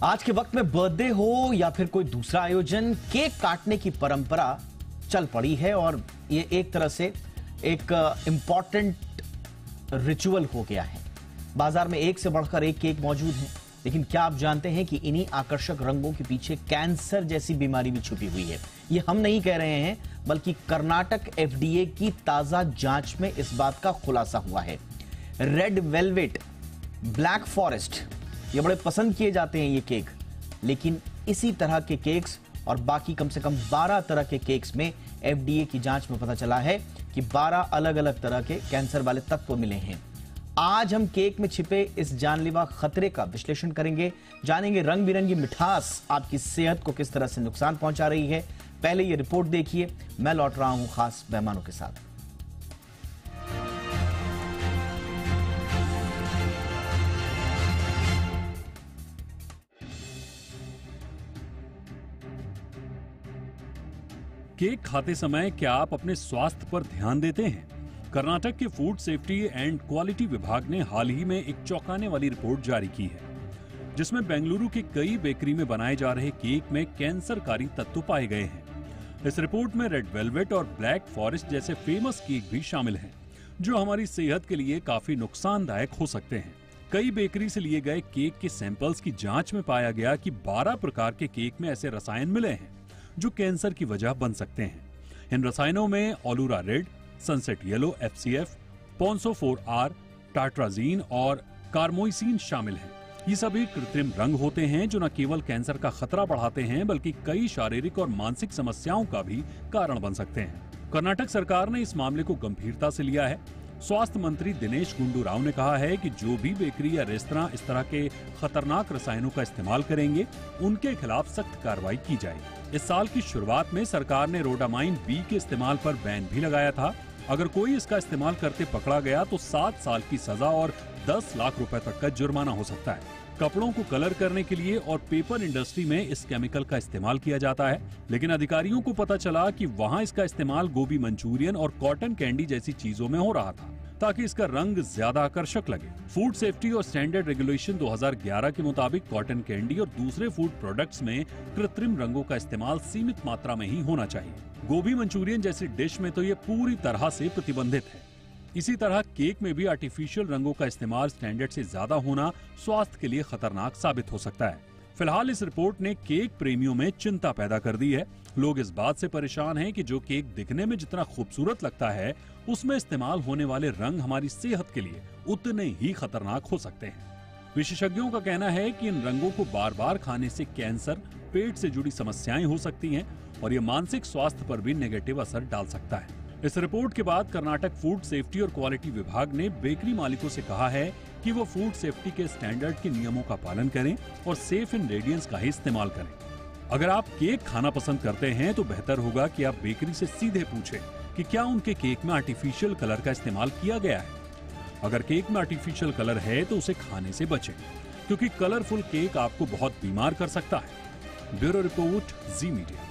आज के वक्त में बर्थडे हो या फिर कोई दूसरा आयोजन, केक काटने की परंपरा चल पड़ी है और ये एक तरह से एक इंपॉर्टेंट रिचुअल हो गया है। बाजार में एक से बढ़कर एक केक मौजूद है, लेकिन क्या आप जानते हैं कि इन्हीं आकर्षक रंगों के पीछे कैंसर जैसी बीमारी भी छुपी हुई है। ये हम नहीं कह रहे हैं, बल्कि कर्नाटक एफडीए की ताजा जांच में इस बात का खुलासा हुआ है। रेड वेलवेट, ब्लैक फॉरेस्ट, ये बड़े पसंद किए जाते हैं ये केक, लेकिन इसी तरह के केक्स और बाकी कम से कम 12 तरह के केक्स में एफडीए की जांच में पता चला है कि 12 अलग अलग तरह के कैंसर वाले तत्व मिले हैं। आज हम केक में छिपे इस जानलेवा खतरे का विश्लेषण करेंगे, जानेंगे रंग बिरंगी मिठास आपकी सेहत को किस तरह से नुकसान पहुंचा रही है। पहले ये रिपोर्ट देखिए, मैं लौट रहा हूं खास मेहमानों के साथ। केक खाते समय क्या आप अपने स्वास्थ्य पर ध्यान देते हैं? कर्नाटक के फूड सेफ्टी एंड क्वालिटी विभाग ने हाल ही में एक चौंकाने वाली रिपोर्ट जारी की है, जिसमें बेंगलुरु के कई बेकरी में बनाए जा रहे केक में कैंसरकारी तत्व पाए गए हैं। इस रिपोर्ट में रेड वेलवेट और ब्लैक फॉरेस्ट जैसे फेमस केक भी शामिल हैं, जो हमारी सेहत के लिए काफी नुकसानदायक हो सकते हैं। कई बेकरी से लिए गए केक के सैंपल्स की जांच में पाया गया कि 12 प्रकार के केक में ऐसे रसायन मिले हैं जो कैंसर की वजह बन सकते हैं। इन रसायनों में ओलूरा रेड, सनसेट येलो, एफसीएफ, पोंसोफोर-आर, टाट्राजीन और कार्मोइसिन शामिल हैं। ये सभी कृत्रिम रंग होते हैं जो न केवल कैंसर का खतरा बढ़ाते हैं, बल्कि कई शारीरिक और मानसिक समस्याओं का भी कारण बन सकते हैं। कर्नाटक सरकार ने इस मामले को गंभीरता से लिया है। स्वास्थ्य मंत्री दिनेश गुंडू राव ने कहा है कि जो भी बेकरी या रेस्तरां इस तरह के खतरनाक रसायनों का इस्तेमाल करेंगे, उनके खिलाफ सख्त कार्रवाई की जाएगी। इस साल की शुरुआत में सरकार ने रोडामाइन बी के इस्तेमाल पर बैन भी लगाया था। अगर कोई इसका इस्तेमाल करते पकड़ा गया तो 7 साल की सजा और 10 लाख रुपए तक का जुर्माना हो सकता है। कपड़ों को कलर करने के लिए और पेपर इंडस्ट्री में इस केमिकल का इस्तेमाल किया जाता है, लेकिन अधिकारियों को पता चला कि वहां इसका इस्तेमाल गोभी मंचूरियन और कॉटन कैंडी जैसी चीजों में हो रहा था, ताकि इसका रंग ज्यादा आकर्षक लगे। फूड सेफ्टी और स्टैंडर्ड रेगुलेशन 2011 के मुताबिक कॉटन कैंडी और दूसरे फूड प्रोडक्ट्स में कृत्रिम रंगों का इस्तेमाल सीमित मात्रा में ही होना चाहिए। गोभी मंचूरियन जैसी डिश में तो ये पूरी तरह से प्रतिबंधित है। इसी तरह केक में भी आर्टिफिशियल रंगों का इस्तेमाल स्टैंडर्ड से ज्यादा होना स्वास्थ्य के लिए खतरनाक साबित हो सकता है। फिलहाल इस रिपोर्ट ने केक प्रेमियों में चिंता पैदा कर दी है। लोग इस बात से परेशान हैं कि जो केक दिखने में जितना खूबसूरत लगता है, उसमें इस्तेमाल होने वाले रंग हमारी सेहत के लिए उतने ही खतरनाक हो सकते हैं। विशेषज्ञों का कहना है कि इन रंगों को बार बार खाने से कैंसर, पेट से जुड़ी समस्याएं हो सकती हैं और ये मानसिक स्वास्थ्य पर भी नेगेटिव असर डाल सकता है। इस रिपोर्ट के बाद कर्नाटक फूड सेफ्टी और क्वालिटी विभाग ने बेकरी मालिकों से कहा है कि वो फूड सेफ्टी के स्टैंडर्ड के नियमों का पालन करें और सेफ इंग्रेडिएंट्स का ही इस्तेमाल करें। अगर आप केक खाना पसंद करते हैं तो बेहतर होगा कि आप बेकरी से सीधे पूछें कि क्या उनके केक में आर्टिफिशियल कलर का इस्तेमाल किया गया है। अगर केक में आर्टिफिशियल कलर है तो उसे खाने से बचें, क्योंकि कलरफुल केक आपको बहुत बीमार कर सकता है। ब्यूरो रिपोर्ट, जी मीडिया।